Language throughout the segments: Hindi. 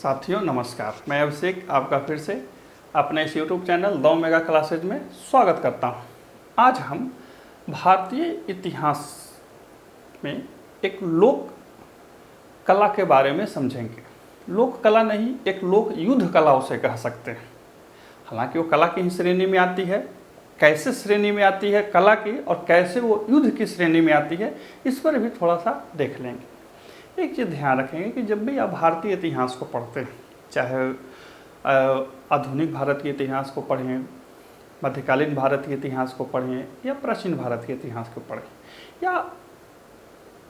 साथियों नमस्कार, मैं अभिषेक आपका फिर से अपने इस YouTube channel the mega classes में स्वागत करता हूं। आज हम भारतीय इतिहास में एक लोक कला के बारे में समझेंगे। लोक कला नहीं, एक लोक युद्ध कला उसे कह सकते हैं। हालांकि वो कला की ही श्रेणी में आती है। कैसे श्रेणी में आती है कला की और कैसे वो युद्ध की श्रेणी में आती है, इस पर भी थोड़ा सा देख लेंगे। एक चीज़ ध्यान रखेंगे कि जब भी आप भारतीय इतिहास को पढ़ते हैं, चाहे आधुनिक भारत के इतिहास को पढ़ें, मध्यकालीन भारत के इतिहास को पढ़ें या प्राचीन भारत के इतिहास को पढ़ें, या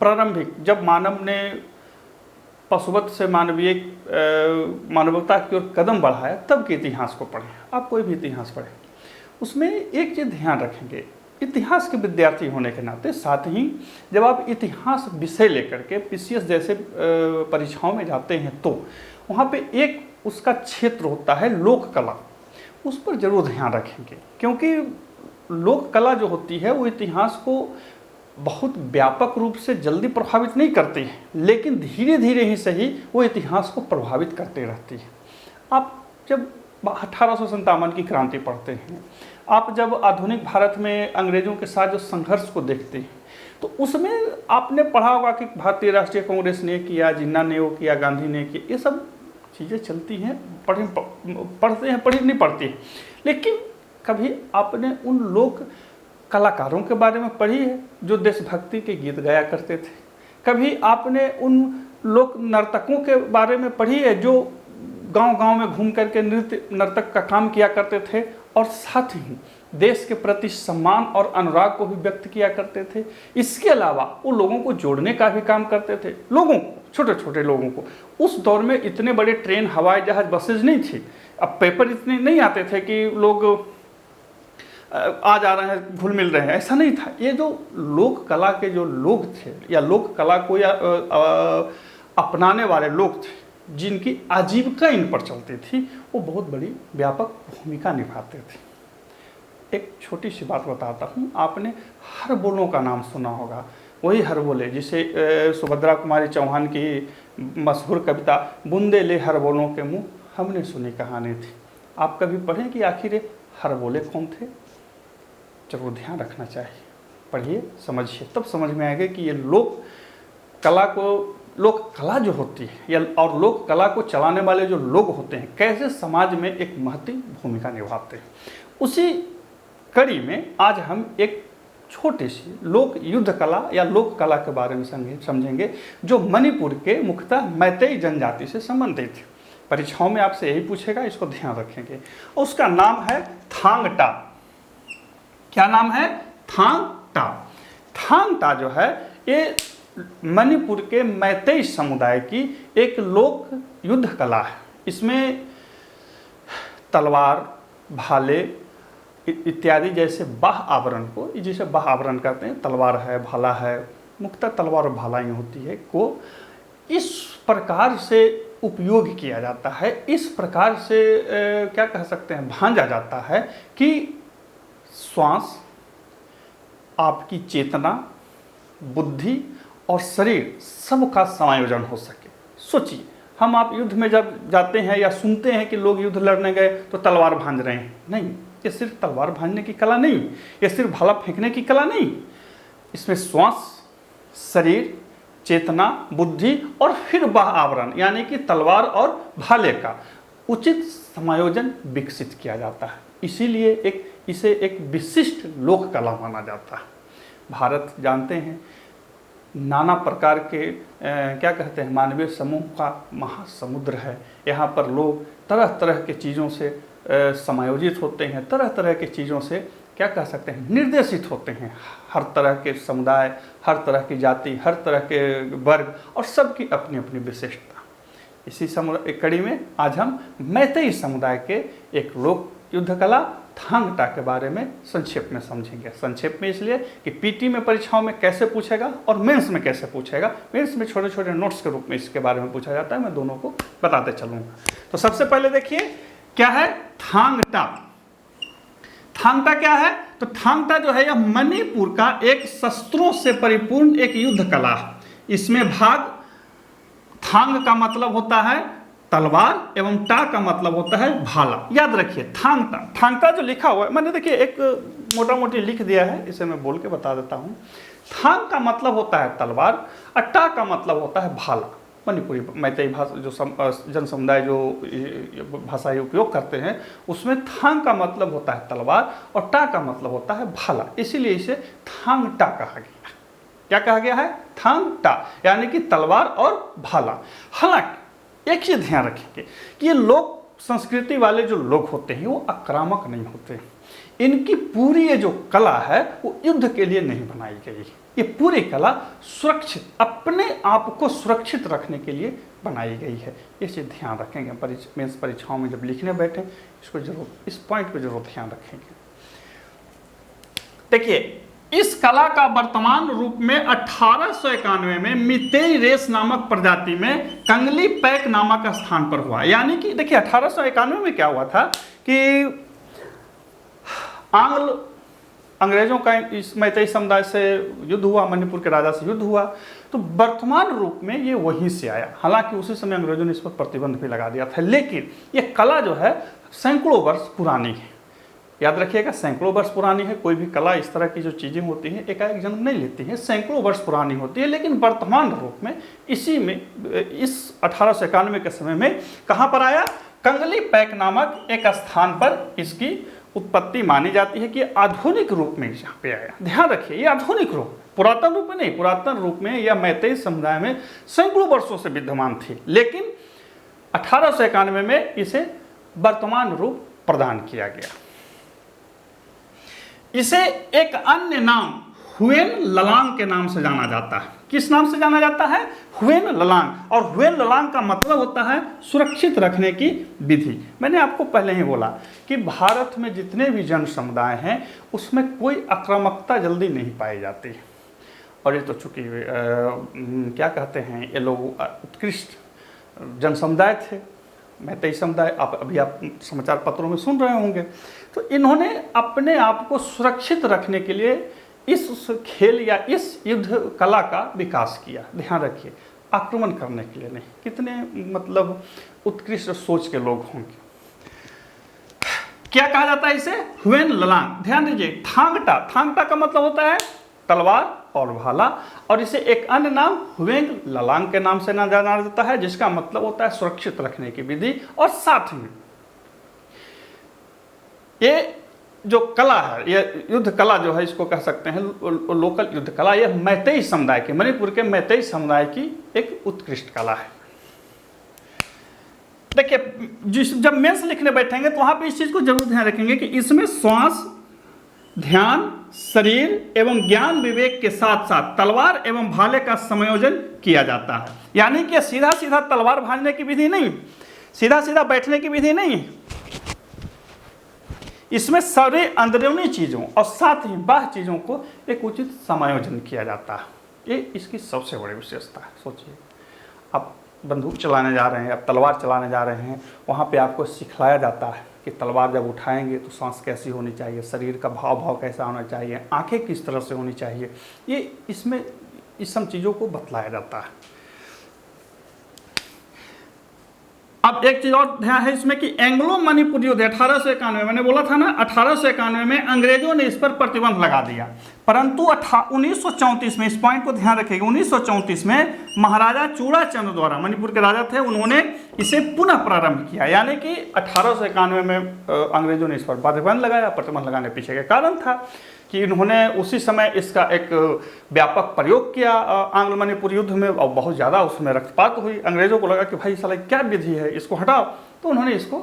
प्रारंभिक जब मानव ने पशुवत से मानवता की ओर कदम बढ़ाया तब के इतिहास को पढ़ें। आप कोई भी इतिहास पढ़ें, उसमें एक चीज़ ध्यान रखेंगे, इतिहास के विद्यार्थी होने के नाते, साथ ही जब आप इतिहास विषय लेकर के पीसीएस जैसे परीक्षाओं में जाते हैं तो वहाँ पे एक उसका क्षेत्र होता है लोक कला। उस पर जरूर ध्यान रखेंगे, क्योंकि लोक कला जो होती है वो इतिहास को बहुत व्यापक रूप से जल्दी प्रभावित नहीं करती है, लेकिन धीरे धीरे ही सही वो इतिहास को प्रभावित करते रहती है। आप जब 1857 की क्रांति पढ़ते हैं, आप जब आधुनिक भारत में अंग्रेजों के साथ जो संघर्ष को देखते हैं, तो उसमें आपने पढ़ा होगा कि भारतीय राष्ट्रीय कांग्रेस ने किया, जिन्ना ने वो किया, गांधी ने किया, ये सब चीज़ें चलती हैं, पढ़ते हैं, पढ़ी नहीं पढ़ती है। लेकिन कभी आपने उन लोक कलाकारों के बारे में पढ़ी है जो देशभक्ति के गीत गाया करते थे? कभी आपने उन लोक नर्तकों के बारे में पढ़ी है जो गांव-गांव में घूम करके नर्तक का काम किया करते थे और साथ ही देश के प्रति सम्मान और अनुराग को भी व्यक्त किया करते थे? इसके अलावा वो लोगों को जोड़ने का भी काम करते थे, लोगों को, छोटे छोटे लोगों को। उस दौर में इतने बड़े ट्रेन, हवाई जहाज, बसेज नहीं थी। अब पेपर इतने नहीं आते थे कि लोग आ जा रहे हैं, घुल मिल रहे हैं, ऐसा नहीं था। ये जो लोक कला के जो लोग थे या लोक कला को या अपनाने वाले लोग थे, जिनकी आजीविका इन पर चलती थी, वो बहुत बड़ी व्यापक भूमिका निभाते थे। एक छोटी सी बात बताता हूँ, आपने हरबोलों का नाम सुना होगा। वही हरबोले जिसे सुभद्रा कुमारी चौहान की मशहूर कविता बूंदे ले हरबोलों के मुँह हमने सुनी कहानी थी। आप कभी पढ़ें कि आखिर हरबोले कौन थे? जरूर ध्यान रखना चाहिए, पढ़िए, समझिए, तब समझ में आएगा कि ये लोक कला जो होती है या और लोक कला को चलाने वाले जो लोग होते हैं, कैसे समाज में एक महत्वपूर्ण भूमिका निभाते हैं। उसी कड़ी में आज हम एक छोटी सी लोक युद्ध कला या लोक कला के बारे में समझेंगे, जो मणिपुर के मुख्यतः मैतेई जनजाति से संबंधित है। परीक्षाओं में आपसे यही पूछेगा, इसको ध्यान रखेंगे। उसका नाम है थांग टा। क्या नाम है? थांग टा। थांग टा जो है ये मणिपुर के मैतेई समुदाय की एक लोक युद्ध कला है। इसमें तलवार, भाले इत्यादि जैसे बाह आवरण को, जिसे बाह आवरण कहते हैं, तलवार है, भाला है, मुख्यतः तलवार और भाला ही होती है, को इस प्रकार से उपयोग किया जाता है, इस प्रकार से क्या कह सकते हैं, भांजा जाता है कि श्वास, आपकी चेतना, बुद्धि और शरीर सबका समायोजन हो सके। सोचिए, हम आप युद्ध में जब जाते हैं या सुनते हैं कि लोग युद्ध लड़ने गए तो तलवार भांज रहे हैं, नहीं, ये सिर्फ तलवार भांजने की कला नहीं, ये सिर्फ भाला फेंकने की कला नहीं। इसमें श्वास, शरीर, चेतना, बुद्धि और फिर बाह आवरण यानी कि तलवार और भाले का उचित समायोजन विकसित किया जाता है। इसीलिए इसे एक विशिष्ट लोक कला माना जाता है। भारत जानते हैं नाना प्रकार के क्या कहते हैं, मानवीय समूह का महासमुद्र है। यहाँ पर लोग तरह तरह के चीज़ों से समायोजित होते हैं, तरह तरह के चीज़ों से क्या कह सकते हैं, निर्देशित होते हैं। हर तरह के समुदाय, हर तरह की जाति, हर तरह के वर्ग और सबकी अपनी अपनी विशेषता। इसी कड़ी में आज हम मैतेई समुदाय के एक लोक युद्ध कला थांग टा के बारे में संक्षेप में समझेंगे। संक्षेप में इसलिए कि पीटी में परीक्षाओं में कैसे पूछेगा और मेंस में कैसे पूछेगा। मेंस में छोटे छोटे नोट्स के रूप में इसके बारे में पूछा जाता है, मैं दोनों को बताते चलूँगा। तो सबसे पहले देखिए क्या है थांग टा। थांग टा क्या है? तो थांग टा जो है यह मणिपुर का एक शस्त्रों से परिपूर्ण एक युद्ध कला है। इसमें भाग थांग का मतलब होता है तलवार एवं टा का मतलब होता है भाला। याद रखिए थांगटा, थांगटा जो लिखा हुआ है मैंने देखिए एक मोटा मोटी लिख दिया है, इसे मैं बोल के बता देता हूँ। थांग का मतलब होता है तलवार और टा का मतलब होता है भाला। मणिपुरी मैतेई भाषा जो जन समुदाय जो भाषाई उपयोग करते हैं उसमें थांग का मतलब होता है तलवार और टा का मतलब होता है भाला, इसीलिए इसे थांग टा कहा गया। क्या कहा गया है? थांग टा, यानी कि तलवार और भाला। हालांकि एक चीज ध्यान रखेंगे कि ये लोक संस्कृति वाले जो लोग होते हैं वो आक्रामक नहीं होते। इनकी पूरी ये जो कला है वो युद्ध के लिए नहीं बनाई गई। ये पूरी कला सुरक्षित, अपने आप को सुरक्षित रखने के लिए बनाई गई है। ये चीज ध्यान रखेंगे मेंस परीक्षाओं में जब लिखने बैठे, इसको जरूर, इस पॉइंट पे जरूर ध्यान रखेंगे। देखिए इस कला का वर्तमान रूप में 1891 में मीतेई रेस नामक प्रजाति में कंगली पैक नामक स्थान पर हुआ। यानी कि देखिए 1891 में क्या हुआ था कि अंग्रेजों का इस मैतेई समुदाय से युद्ध हुआ, मणिपुर के राजा से युद्ध हुआ, तो वर्तमान रूप में ये वहीं से आया। हालांकि उसी समय अंग्रेजों ने इस पर प्रतिबंध भी लगा दिया था, लेकिन ये कला जो है सैकड़ों वर्ष पुरानी है। याद रखिएगा सैकड़ों वर्ष पुरानी है। कोई भी कला इस तरह की जो चीज़ें होती हैं एकाएक जन्म नहीं लेती हैं, सैकड़ों वर्ष पुरानी होती है। लेकिन वर्तमान रूप में इसी में इस 1891 के समय में कहाँ पर आया? कंगली पैक नामक एक स्थान पर इसकी उत्पत्ति मानी जाती है कि आधुनिक रूप में यहाँ पे आया। ध्यान रखिए ये आधुनिक रूप, पुरातन रूप में नहीं। पुरातन रूप में यह मैतेई समुदाय में सैकड़ों वर्षों से विद्यमान थी, लेकिन 1891 में इसे वर्तमान रूप प्रदान किया गया। इसे एक अन्य नाम हुएन ललांग के नाम से जाना जाता है। किस नाम से जाना जाता है? हुएन ललांग। और हुएन ललांग का मतलब होता है सुरक्षित रखने की विधि। मैंने आपको पहले ही बोला कि भारत में जितने भी जन समुदाय हैं उसमें कोई आक्रामकता जल्दी नहीं पाई जाती। और ये तो चूंकि क्या कहते हैं, ये लोग उत्कृष्ट जन समुदाय थे, मैतेई समुदाय। अभी आप समाचार पत्रों में सुन रहे होंगे। तो इन्होंने अपने आप को सुरक्षित रखने के लिए इस खेल या इस युद्ध कला का विकास किया। ध्यान रखिए आक्रमण करने के लिए नहीं। कितने मतलब उत्कृष्ट सोच के लोग होंगे। क्या कहा जाता है इसे? हुएन ललांग। ध्यान दीजिए थांगटा, थांगटा का मतलब होता है तलवार और भाला, और इसे एक अन्य नाम हुएन ललांग के नाम से ना जाना जाता है, जिसका मतलब होता है सुरक्षित रखने की विधि। और साथ में ये जो कला है, ये युद्ध कला जो है, इसको कह सकते हैं लोकल युद्ध कला, ये मैतेई समुदाय के, मणिपुर के मैतेई समुदाय की एक उत्कृष्ट कला है। देखिए जब मेंस लिखने बैठेंगे तो वहां पे इस चीज को जरूर ध्यान रखेंगे कि इसमें श्वास, ध्यान, शरीर एवं ज्ञान विवेक के साथ साथ तलवार एवं भाले का संयोजन किया जाता है। यानी कि सीधा सीधा तलवार भाजने की विधि नहीं, सीधा सीधा बैठने की विधि नहीं, इसमें सारे अंदरूनी चीज़ों और साथ ही बाह्य चीज़ों को एक उचित समायोजन किया जाता है। ये इसकी सबसे बड़ी विशेषता है। सोचिए आप बंदूक चलाने जा रहे हैं, आप तलवार चलाने जा रहे हैं, वहाँ पे आपको सिखलाया जाता है कि तलवार जब उठाएंगे तो सांस कैसी होनी चाहिए, शरीर का भाव कैसा होना चाहिए, आंखें किस तरह से होनी चाहिए। ये इसमें इस सब चीज़ों को बतलाया जाता है। अब एक चीज और ध्यान है इसमें कि एंग्लो मणिपुर युद्ध 1891, मैंने बोला था ना 1891 में अंग्रेजों ने इस पर प्रतिबंध लगा दिया, परंतु 1934 में, इस पॉइंट को ध्यान रखिएगा, 1934 में महाराजा चूड़ाचंद द्वारा, मणिपुर के राजा थे, उन्होंने इसे पुनः प्रारंभ किया। यानी कि 1891 में अंग्रेजों ने इस पर प्रतिबंध लगाया। प्रतिबंध लगाने पीछे का कारण था कि इन्होंने उसी समय इसका एक व्यापक प्रयोग किया आंग्ल मणिपुर युद्ध में, और बहुत ज़्यादा उसमें रक्तपात हुई। अंग्रेजों को लगा कि भाई साला क्या विधि है, इसको हटाओ, तो उन्होंने इसको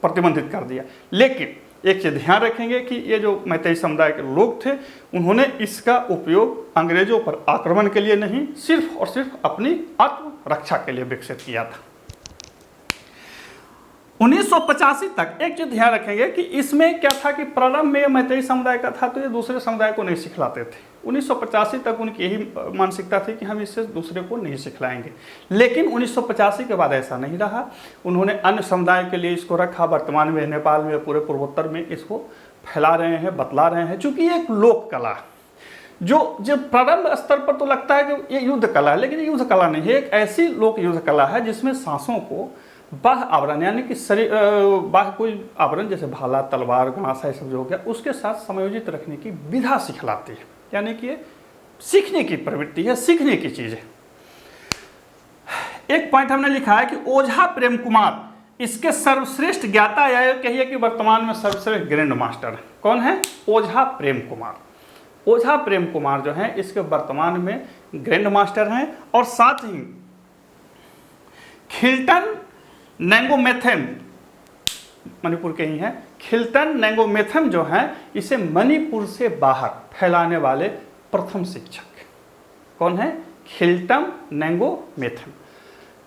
प्रतिबंधित कर दिया। लेकिन एक चीज़ ध्यान रखेंगे कि ये जो मैतेई समुदाय के लोग थे, उन्होंने इसका उपयोग अंग्रेजों पर आक्रमण के लिए नहीं, सिर्फ और सिर्फ अपनी आत्मरक्षा के लिए विकसित किया था। 1985 तक एक चीज ध्यान रखेंगे कि इसमें क्या था कि प्रारंभ में मैतेई समुदाय का था तो ये दूसरे समुदाय को नहीं सिखलाते थे। 1985 तक उनकी यही मानसिकता थी कि हम इससे दूसरे को नहीं सिखलाएंगे। लेकिन 1985 के बाद ऐसा नहीं रहा, उन्होंने अन्य समुदाय के लिए इसको रखा। वर्तमान में नेपाल में, पूरे पूर्वोत्तर में इसको फैला रहे हैं, बतला रहे हैं। चूँकि ये एक लोक कला जो प्रारंभ स्तर पर तो लगता है कि ये युद्ध कला है, लेकिन ये युद्ध कला नहीं है। एक ऐसी लोक युद्ध कला है जिसमें सांसों को बाह्य आवरण यानी कि शरीर बाह्य कोई आवरण जैसे भाला, तलवार, घासा, ये सब जो हो गया, उसके साथ समायोजित रखने की विधा सिखलाती है। यानी कि ये सीखने की प्रवृत्ति है, सीखने की चीज़ है। एक पॉइंट हमने लिखा है कि ओझा प्रेम कुमार इसके सर्वश्रेष्ठ ज्ञाता, या कहिए कि वर्तमान में सर्वश्रेष्ठ ग्रैंड मास्टर कौन है? ओझा प्रेम कुमार। ओझा प्रेम कुमार जो हैं इसके वर्तमान में ग्रैंड मास्टर हैं, और साथ ही खिल्टन नैंगोमेथम, मणिपुर के ही हैं, खिल्टन नैंगोमेथम जो हैं इसे मणिपुर से बाहर फैलाने वाले प्रथम शिक्षक कौन है? खिल्टन नैंगोमेथम।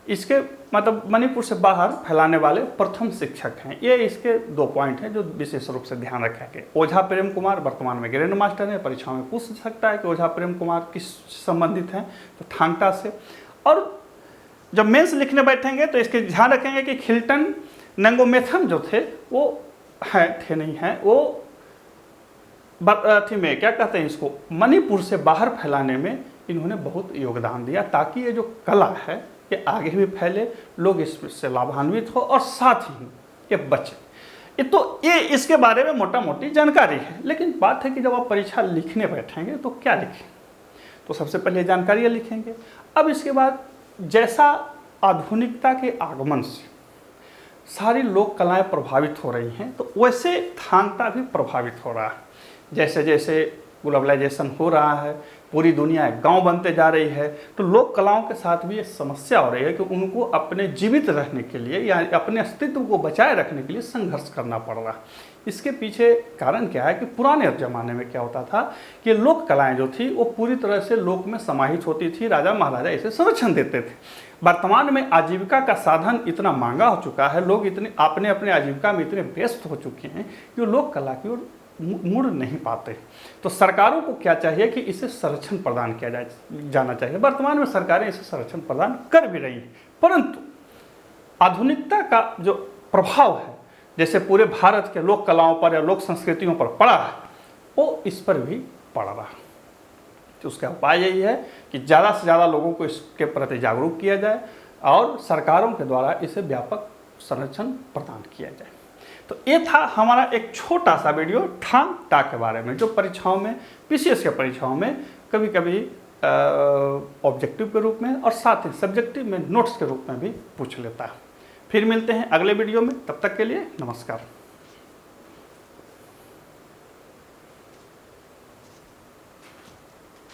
इसके मतलब मणिपुर से बाहर फैलाने वाले प्रथम शिक्षक हैं। ये इसके 2 पॉइंट हैं जो विशेष रूप से ध्यान रखेंगे। ओझा प्रेम कुमार वर्तमान में ग्रैंड मास्टर है। परीक्षाओं में पूछ सकता है कि ओझा प्रेम कुमार किस संबंधित हैं, तो थांगटा से। और जब मेंस लिखने बैठेंगे तो इसके ध्यान रखेंगे कि खिल्टन नैंगोमेथम जो थे वो थे नहीं हैं, वो अथी में क्या कहते हैं इसको, मणिपुर से बाहर फैलाने में इन्होंने बहुत योगदान दिया, ताकि ये जो कला है ये आगे भी फैले, लोग इससे लाभान्वित हो और साथ ही ये बचे। तो ये इसके बारे में मोटा मोटी जानकारी है। लेकिन बात है कि जब आप परीक्षा लिखने बैठेंगे तो क्या लिखें? तो सबसे पहले जानकारियाँ लिखेंगे। अब इसके बाद जैसा आधुनिकता के आगमन से सारी लोक कलाएँ प्रभावित हो रही हैं, तो वैसे थांगटा भी प्रभावित हो रहा है। जैसे जैसे ग्लोबलाइजेशन हो रहा है, पूरी दुनिया गांव बनते जा रही है, तो लोक कलाओं के साथ भी ये समस्या हो रही है कि उनको अपने जीवित रहने के लिए या अपने अस्तित्व को बचाए रखने के लिए संघर्ष करना पड़ रहा है। इसके पीछे कारण क्या है कि पुराने ज़माने में क्या होता था कि लोक कलाएँ जो थी वो पूरी तरह से लोक में समाहित होती थी, राजा महाराजा इसे संरक्षण देते थे। वर्तमान में आजीविका का साधन इतना महंगा हो चुका है, लोग इतने अपने आजीविका में इतने व्यस्त हो चुके हैं कि वो लोक कला की ओर मुड़ नहीं पाते। तो सरकारों को क्या चाहिए कि इसे संरक्षण प्रदान किया जाना चाहिए। वर्तमान में सरकारें इसे संरक्षण प्रदान कर भी रही हैं, परंतु आधुनिकता का जो प्रभाव है जैसे पूरे भारत के लोक कलाओं पर या लोक संस्कृतियों पर पड़ा है, वो इस पर भी पड़ रहा है। तो उसका उपाय यही है कि ज़्यादा से ज़्यादा लोगों को इसके प्रति जागरूक किया जाए और सरकारों के द्वारा इसे व्यापक संरक्षण प्रदान किया जाए। तो ये था हमारा एक छोटा सा वीडियो थांगटा के बारे में, जो परीक्षाओं में, पीसीएस के परीक्षाओं में कभी कभी ऑब्जेक्टिव के रूप में और साथ ही सब्जेक्टिव में नोट्स के रूप में भी पूछ लेता है। फिर मिलते हैं अगले वीडियो में, तब तक के लिए नमस्कार।